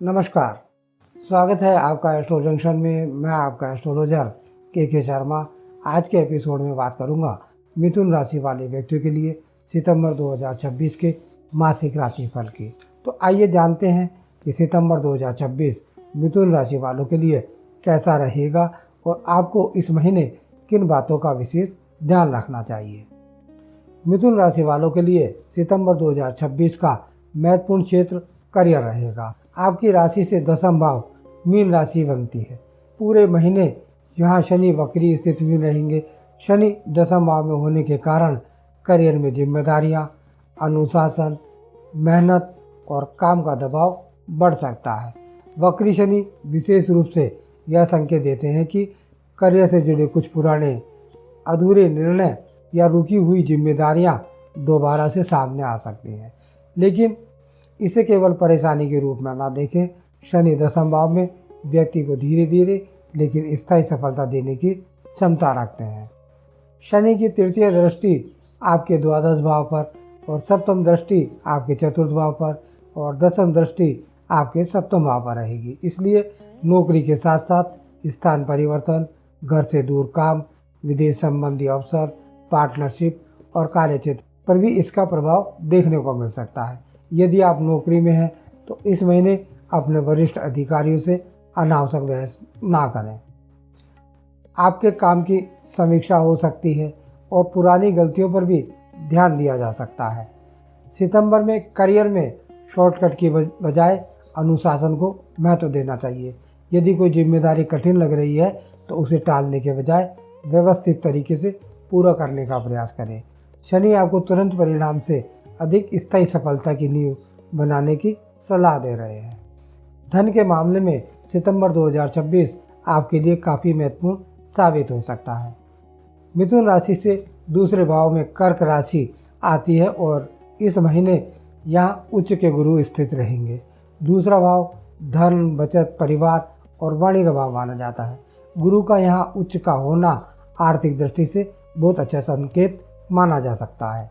नमस्कार। स्वागत है आपका एस्ट्रो जंक्शन में। मैं आपका एस्ट्रोलॉजर के शर्मा। आज के एपिसोड में बात करूंगा मिथुन राशि वाले व्यक्तियों के लिए सितंबर 2026 के मासिक राशिफल की। तो आइए जानते हैं कि सितंबर 2026 मिथुन राशि वालों के लिए कैसा रहेगा और आपको इस महीने किन बातों का विशेष ध्यान रखना चाहिए। मिथुन राशि वालों के लिए सितंबर 2026 का महत्वपूर्ण क्षेत्र करियर रहेगा। आपकी राशि से दसम भाव मीन राशि बनती है। पूरे महीने यहाँ शनि वक्री स्थिति में रहेंगे। शनि दसम भाव में होने के कारण करियर में जिम्मेदारियाँ, अनुशासन, मेहनत और काम का दबाव बढ़ सकता है। वक्री शनि विशेष रूप से यह संकेत देते हैं कि करियर से जुड़े कुछ पुराने अधूरे निर्णय या रुकी हुई जिम्मेदारियां दोबारा से सामने आ सकती हैं, लेकिन इसे केवल परेशानी के रूप में ना देखें। शनि दसम भाव में व्यक्ति को धीरे धीरे लेकिन स्थायी सफलता देने की क्षमता रखते हैं। शनि की तृतीय दृष्टि आपके द्वादश भाव पर और सप्तम दृष्टि आपके चतुर्थ भाव पर और दसम दृष्टि आपके सप्तम भाव पर रहेगी। इसलिए नौकरी के साथ साथ स्थान परिवर्तन, घर से दूर काम, विदेश संबंधी अवसर, पार्टनरशिप और कार्यक्षेत्र पर भी इसका प्रभाव देखने को मिल सकता है। यदि आप नौकरी में हैं तो इस महीने अपने वरिष्ठ अधिकारियों से अनावश्यक बहस ना करें। आपके काम की समीक्षा हो सकती है और पुरानी गलतियों पर भी ध्यान दिया जा सकता है। सितंबर में करियर में शॉर्टकट की बजाय अनुशासन को महत्व देना चाहिए। यदि कोई जिम्मेदारी कठिन लग रही है तो उसे टालने के बजाय व्यवस्थित तरीके से पूरा करने का प्रयास करें। शनि आपको तुरंत परिणाम से अधिक स्थायी सफलता की नींव बनाने की सलाह दे रहे हैं। धन के मामले में सितंबर 2026 आपके लिए काफ़ी महत्वपूर्ण साबित हो सकता है। मिथुन राशि से दूसरे भाव में कर्क राशि आती है और इस महीने यहाँ उच्च के गुरु स्थित रहेंगे। दूसरा भाव धन, बचत, परिवार और वाणी का भाव माना जाता है। गुरु का यहाँ उच्च का होना आर्थिक दृष्टि से बहुत अच्छा संकेत माना जा सकता है।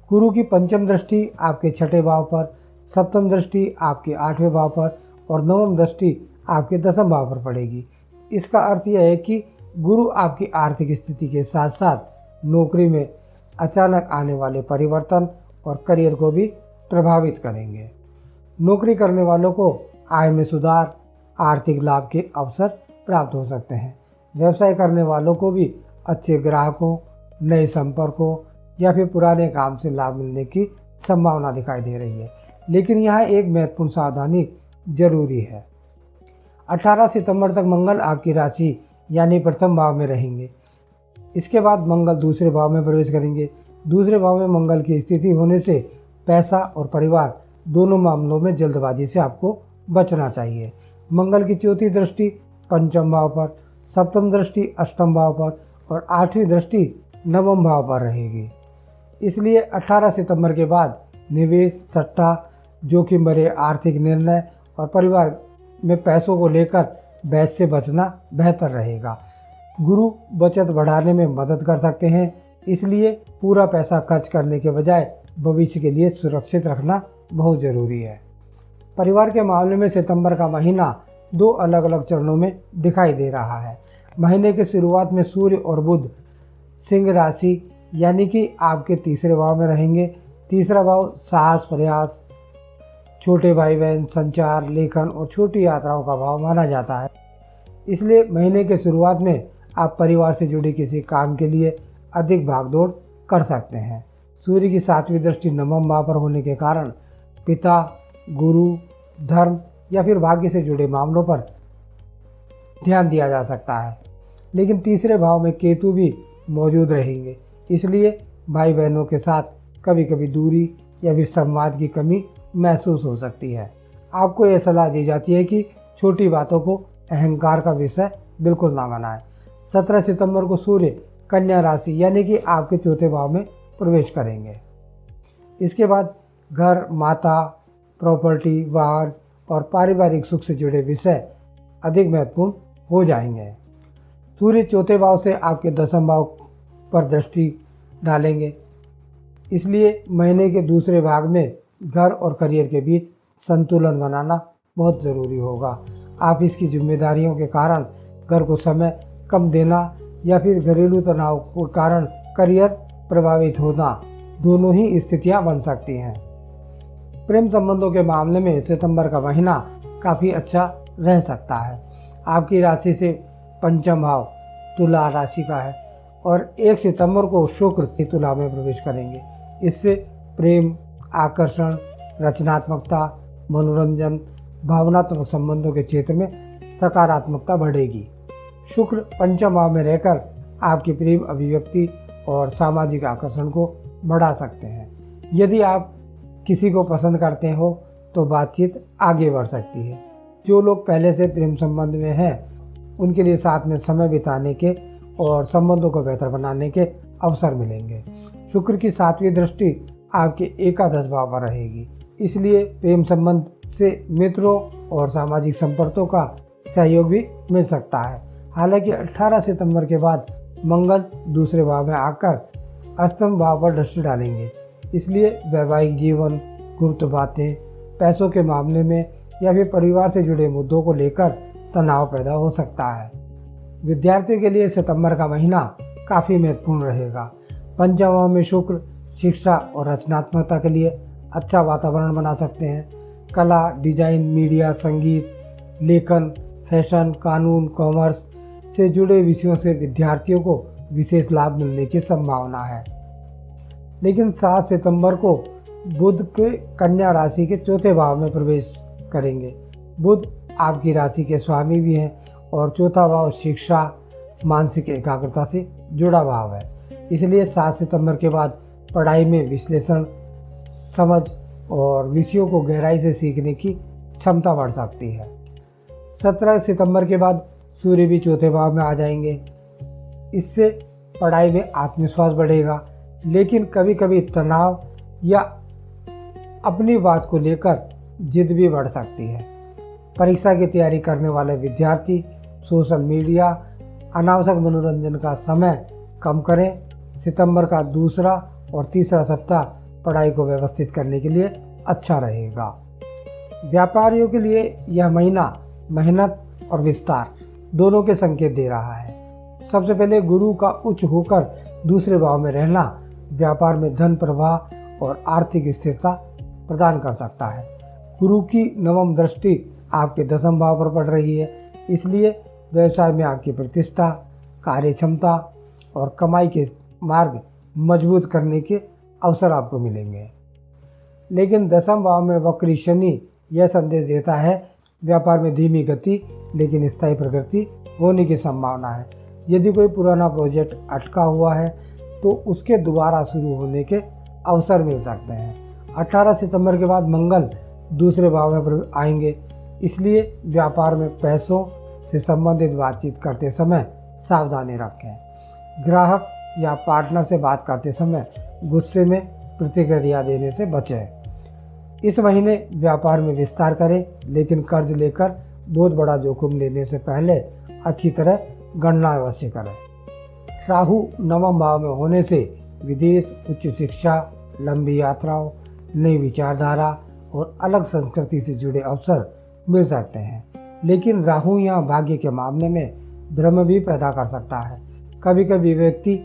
गुरु की पंचम दृष्टि आपके छठे भाव पर, सप्तम दृष्टि आपके आठवें भाव पर और नवम दृष्टि आपके दसम भाव पर पड़ेगी। इसका अर्थ यह है कि गुरु आपकी आर्थिक स्थिति के साथ साथ नौकरी में अचानक आने वाले परिवर्तन और करियर को भी प्रभावित करेंगे। नौकरी करने वालों को आय में सुधार, आर्थिक लाभ के अवसर प्राप्त हो सकते हैं। व्यवसाय करने वालों को भी अच्छे ग्राहकों, नए संपर्कों या फिर पुराने काम से लाभ मिलने की संभावना दिखाई दे रही है, लेकिन यहाँ एक महत्वपूर्ण सावधानी जरूरी है। 18 सितंबर तक मंगल आपकी राशि यानी प्रथम भाव में रहेंगे। इसके बाद मंगल दूसरे भाव में प्रवेश करेंगे। दूसरे भाव में मंगल की स्थिति होने से पैसा और परिवार दोनों मामलों में जल्दबाजी से आपको बचना चाहिए। मंगल की चौथी दृष्टि पंचम भाव पर, सप्तम दृष्टि अष्टम भाव पर और आठवीं दृष्टि नवम भाव पर रहेगी। इसलिए 18 सितंबर के बाद निवेश, सट्टा, जोखिम भरे आर्थिक निर्णय और परिवार में पैसों को लेकर बहस से बचना बेहतर रहेगा। गुरु बचत बढ़ाने में मदद कर सकते हैं, इसलिए पूरा पैसा खर्च करने के बजाय भविष्य के लिए सुरक्षित रखना बहुत ज़रूरी है। परिवार के मामले में सितंबर का महीना दो अलग अलग चरणों में दिखाई दे रहा है। महीने के शुरुआत में सूर्य और बुध सिंह राशि यानी कि आपके तीसरे भाव में रहेंगे। तीसरा भाव साहस, प्रयास, छोटे भाई बहन, संचार, लेखन और छोटी यात्राओं का भाव माना जाता है। इसलिए महीने के शुरुआत में आप परिवार से जुड़े किसी काम के लिए अधिक भागदौड़ कर सकते हैं। सूर्य की सातवीं दृष्टि नवम भाव पर होने के कारण पिता, गुरु, धर्म या फिर भाग्य से जुड़े मामलों पर ध्यान दिया जा सकता है, लेकिन तीसरे भाव में केतु भी मौजूद रहेंगे। इसलिए भाई बहनों के साथ कभी कभी दूरी या फिर संवाद की कमी महसूस हो सकती है। आपको यह सलाह दी जाती है कि छोटी बातों को अहंकार का विषय बिल्कुल ना बनाएं। 17 सितंबर को सूर्य कन्या राशि यानी कि आपके चौथे भाव में प्रवेश करेंगे। इसके बाद घर, माता, प्रॉपर्टी, वाहन और पारिवारिक सुख से जुड़े विषय अधिक महत्वपूर्ण हो जाएंगे। सूर्य चौथे भाव से आपके दसम भाव पर दृष्टि डालेंगे। इसलिए महीने के दूसरे भाग में घर और करियर के बीच संतुलन बनाना बहुत ज़रूरी होगा। ऑफिस की जिम्मेदारियों के कारण घर को समय कम देना या फिर घरेलू तनाव के कारण करियर प्रभावित होना, दोनों ही स्थितियां बन सकती हैं। प्रेम संबंधों के मामले में सितंबर का महीना काफ़ी अच्छा रह सकता है। आपकी राशि से पंचम भाव तुला राशि का है और 1 सितंबर को शुक्र तुला में प्रवेश करेंगे। इससे प्रेम, आकर्षण, रचनात्मकता, मनोरंजन, भावनात्मक संबंधों के क्षेत्र में सकारात्मकता बढ़ेगी। शुक्र पंचम भाव में रहकर आपकी प्रेम अभिव्यक्ति और सामाजिक आकर्षण को बढ़ा सकते हैं। यदि आप किसी को पसंद करते हो तो बातचीत आगे बढ़ सकती है। जो लोग पहले से प्रेम संबंध में हैं उनके लिए साथ में समय बिताने के और संबंधों को बेहतर बनाने के अवसर मिलेंगे। शुक्र की 7वीं दृष्टि आपके एकादश भाव पर रहेगी, इसलिए प्रेम संबंध से मित्रों और सामाजिक संपर्कों का सहयोग भी मिल सकता है। हालांकि 18 सितंबर के बाद मंगल दूसरे भाव में आकर अष्टम भाव पर दृष्टि डालेंगे, इसलिए वैवाहिक जीवन, गुप्त बातें, पैसों के मामले में या फिर परिवार से जुड़े मुद्दों को लेकर तनाव पैदा हो सकता है। विद्यार्थियों के लिए सितंबर का महीना काफ़ी महत्वपूर्ण रहेगा। पंचम भाव में शुक्र शिक्षा और रचनात्मकता के लिए अच्छा वातावरण बना सकते हैं। कला, डिजाइन, मीडिया, संगीत, लेखन, फैशन, कानून, कॉमर्स से जुड़े विषयों से विद्यार्थियों को विशेष लाभ मिलने की संभावना है। लेकिन 7 सितंबर को बुध के कन्या राशि के चौथे भाव में प्रवेश करेंगे। बुध आपकी राशि के स्वामी भी हैं और चौथा भाव शिक्षा, मानसिक एकाग्रता से जुड़ा भाव है। इसलिए 7 सितंबर के बाद पढ़ाई में विश्लेषण, समझ और विषयों को गहराई से सीखने की क्षमता बढ़ सकती है। 17 सितंबर के बाद सूर्य भी चौथे भाव में आ जाएंगे। इससे पढ़ाई में आत्मविश्वास बढ़ेगा, लेकिन कभी कभी तनाव या अपनी बात को लेकर जिद भी बढ़ सकती है। परीक्षा की तैयारी करने वाले विद्यार्थी सोशल मीडिया, अनावश्यक मनोरंजन का समय कम करें। सितंबर का दूसरा और तीसरा सप्ताह पढ़ाई को व्यवस्थित करने के लिए अच्छा रहेगा। व्यापारियों के लिए यह महीना मेहनत और विस्तार दोनों के संकेत दे रहा है। सबसे पहले गुरु का उच्च होकर दूसरे भाव में रहना व्यापार में धन प्रवाह और आर्थिक स्थिरता प्रदान कर सकता है। गुरु की 9वीं दृष्टि आपके 10वें भाव पर पड़ रही है, इसलिए व्यवसाय में आपकी प्रतिष्ठा, कार्य क्षमता और कमाई के मार्ग मजबूत करने के अवसर आपको मिलेंगे। लेकिन 10वें भाव में वक्री शनि यह संदेश देता है व्यापार में धीमी गति लेकिन स्थायी प्रगति होने की संभावना है। यदि कोई पुराना प्रोजेक्ट अटका हुआ है तो उसके दोबारा शुरू होने के अवसर मिल सकते हैं। 18 सितंबर के बाद मंगल दूसरे भाव में आएंगे, इसलिए व्यापार में पैसों से संबंधित बातचीत करते समय सावधानी रखें। ग्राहक या पार्टनर से बात करते समय गुस्से में प्रतिक्रिया देने से बचें। इस महीने व्यापार में विस्तार करें, लेकिन कर्ज लेकर बहुत बड़ा जोखिम लेने से पहले अच्छी तरह गणना अवश्य करें। राहु 9वें भाव में होने से विदेश, उच्च शिक्षा, लंबी यात्राओं, नई विचारधारा और अलग संस्कृति से जुड़े अवसर मिल सकते हैं। लेकिन राहु यहाँ भाग्य के मामले में भ्रम भी पैदा कर सकता है। कभी कभी व्यक्ति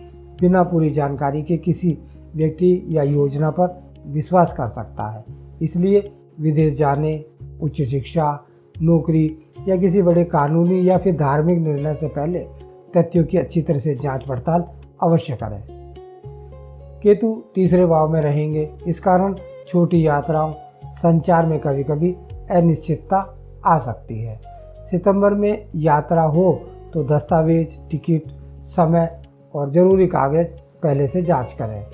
बिना पूरी जानकारी के किसी व्यक्ति या योजना पर विश्वास कर सकता है, इसलिए विदेश जाने, उच्च शिक्षा, नौकरी या किसी बड़े कानूनी या फिर धार्मिक निर्णय से पहले तथ्यों की अच्छी तरह से जांच पड़ताल अवश्य करें। केतु तीसरे भाव में रहेंगे, इस कारण छोटी यात्राओं, संचार में कभी कभी अनिश्चितता आ सकती है। सितंबर में यात्रा हो तो दस्तावेज, टिकट, समय और ज़रूरी कागज पहले से जांच करें।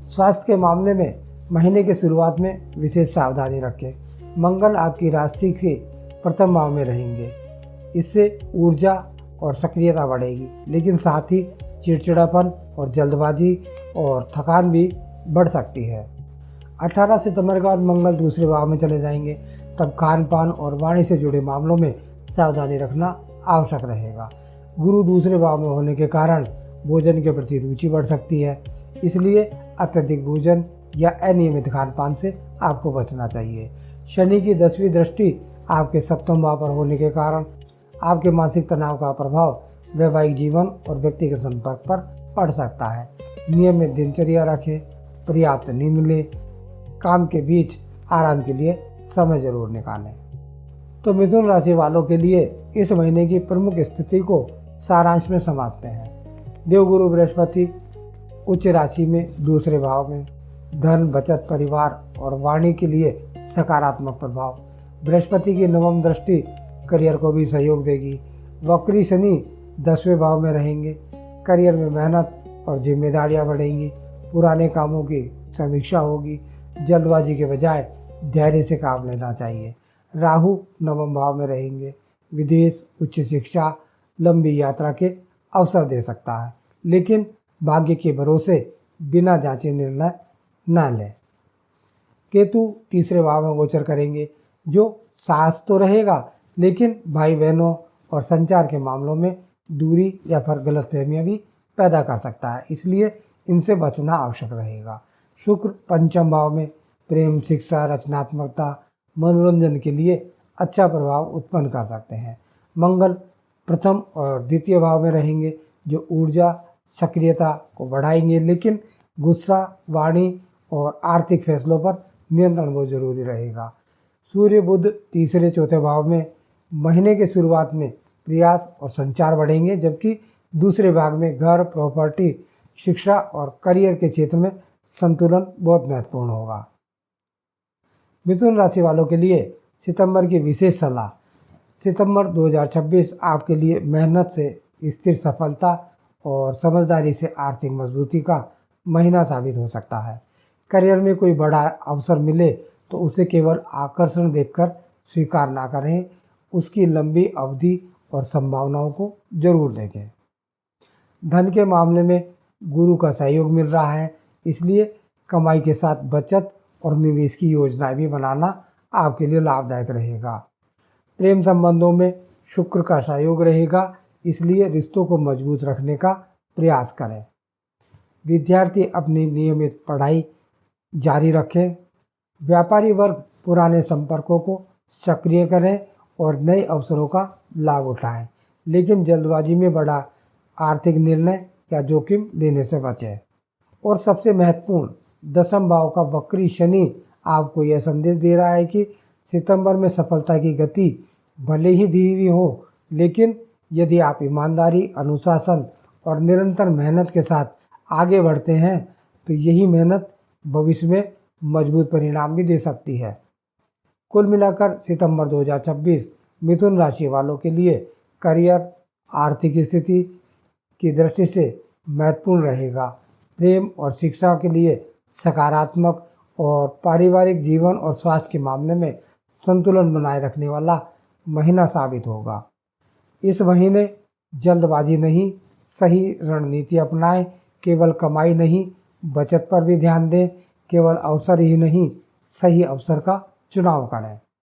स्वास्थ्य के मामले में महीने की शुरुआत में विशेष सावधानी रखें। मंगल आपकी राशि के प्रथम भाव में रहेंगे, इससे ऊर्जा और सक्रियता बढ़ेगी, लेकिन साथ ही चिड़चिड़ापन और जल्दबाजी और थकान भी बढ़ सकती है। 18 सितंबर के बाद मंगल दूसरे भाव में चले जाएंगे, तब खान पान और वाणी से जुड़े मामलों में सावधानी रखना आवश्यक रहेगा। गुरु दूसरे भाव में होने के कारण भोजन के प्रति रुचि बढ़ सकती है, इसलिए अत्यधिक भोजन या अनियमित खान पान से आपको बचना चाहिए। शनि की 10वीं दृष्टि आपके सप्तम भाव पर होने के कारण आपके मानसिक तनाव का प्रभाव वैवाहिक जीवन और व्यक्तिगत संपर्क पर पड़ सकता है। नियमित दिनचर्या रखें, पर्याप्त नींद लें, काम के बीच आराम के लिए समय जरूर निकालें। तो मिथुन राशि वालों के लिए इस महीने की प्रमुख स्थिति को सारांश में समझते हैं। देवगुरु बृहस्पति उच्च राशि में दूसरे भाव में, धन, बचत, परिवार और वाणी के लिए सकारात्मक प्रभाव। बृहस्पति की 9वीं दृष्टि करियर को भी सहयोग देगी। वक्री शनि 10वें भाव में रहेंगे। करियर में मेहनत और जिम्मेदारियां बढ़ेंगी। पुराने कामों की समीक्षा होगी। जल्दबाजी के बजाय धैर्य से काम लेना चाहिए। राहु 9वें भाव में रहेंगे। विदेश, उच्च शिक्षा, लंबी यात्रा के अवसर दे सकता है, लेकिन भाग्य के भरोसे बिना जांचे निर्णय न लें। केतु तीसरे भाव में गोचर करेंगे, जो साहस तो रहेगा, लेकिन भाई बहनों और संचार के मामलों में दूरी या फिर गलतफहमियां भी पैदा कर सकता है, इसलिए इनसे बचना आवश्यक रहेगा। शुक्र पंचम भाव में प्रेम, शिक्षा, रचनात्मकता, मनोरंजन के लिए अच्छा प्रभाव उत्पन्न कर सकते हैं। मंगल प्रथम और द्वितीय भाव में रहेंगे, जो ऊर्जा, सक्रियता को बढ़ाएंगे, लेकिन गुस्सा, वाणी और आर्थिक फैसलों पर नियंत्रण बहुत जरूरी रहेगा। सूर्य बुध तीसरे चौथे भाव में महीने के शुरुआत में प्रयास और संचार बढ़ेंगे, जबकि दूसरे भाग में घर, प्रॉपर्टी, शिक्षा और करियर के क्षेत्र में संतुलन बहुत महत्वपूर्ण होगा। मिथुन राशि वालों के लिए सितंबर की विशेष सलाह। सितंबर 2026 आपके लिए मेहनत से स्थिर सफलता और समझदारी से आर्थिक मजबूती का महीना साबित हो सकता है। करियर में कोई बड़ा अवसर मिले तो उसे केवल आकर्षण देखकर स्वीकार ना करें, उसकी लंबी अवधि और संभावनाओं को जरूर देखें। धन के मामले में गुरु का सहयोग मिल रहा है, इसलिए कमाई के साथ बचत और निवेश की योजनाएं भी बनाना आपके लिए लाभदायक रहेगा। प्रेम संबंधों में शुक्र का सहयोग रहेगा, इसलिए रिश्तों को मजबूत रखने का प्रयास करें। विद्यार्थी अपनी नियमित पढ़ाई जारी रखें। व्यापारी वर्ग पुराने संपर्कों को सक्रिय करें और नए अवसरों का लाभ उठाएं, लेकिन जल्दबाजी में बड़ा आर्थिक निर्णय या जोखिम लेने से बचें। और सबसे महत्वपूर्ण, 10वें भाव का वक्री शनि आपको यह संदेश दे रहा है कि सितंबर में सफलता की गति भले ही धीमी हो, लेकिन यदि आप ईमानदारी, अनुशासन और निरंतर मेहनत के साथ आगे बढ़ते हैं तो यही मेहनत भविष्य में मजबूत परिणाम भी दे सकती है। कुल मिलाकर सितंबर 2026 मिथुन राशि वालों के लिए करियर, आर्थिक स्थिति की दृष्टि से महत्वपूर्ण रहेगा। प्रेम और शिक्षा के लिए सकारात्मक और पारिवारिक जीवन और स्वास्थ्य के मामले में संतुलन बनाए रखने वाला महीना साबित होगा। इस महीने जल्दबाजी नहीं, सही रणनीति अपनाएं। केवल कमाई नहीं, बचत पर भी ध्यान दें। केवल अवसर ही नहीं, सही अवसर का चुनाव करें।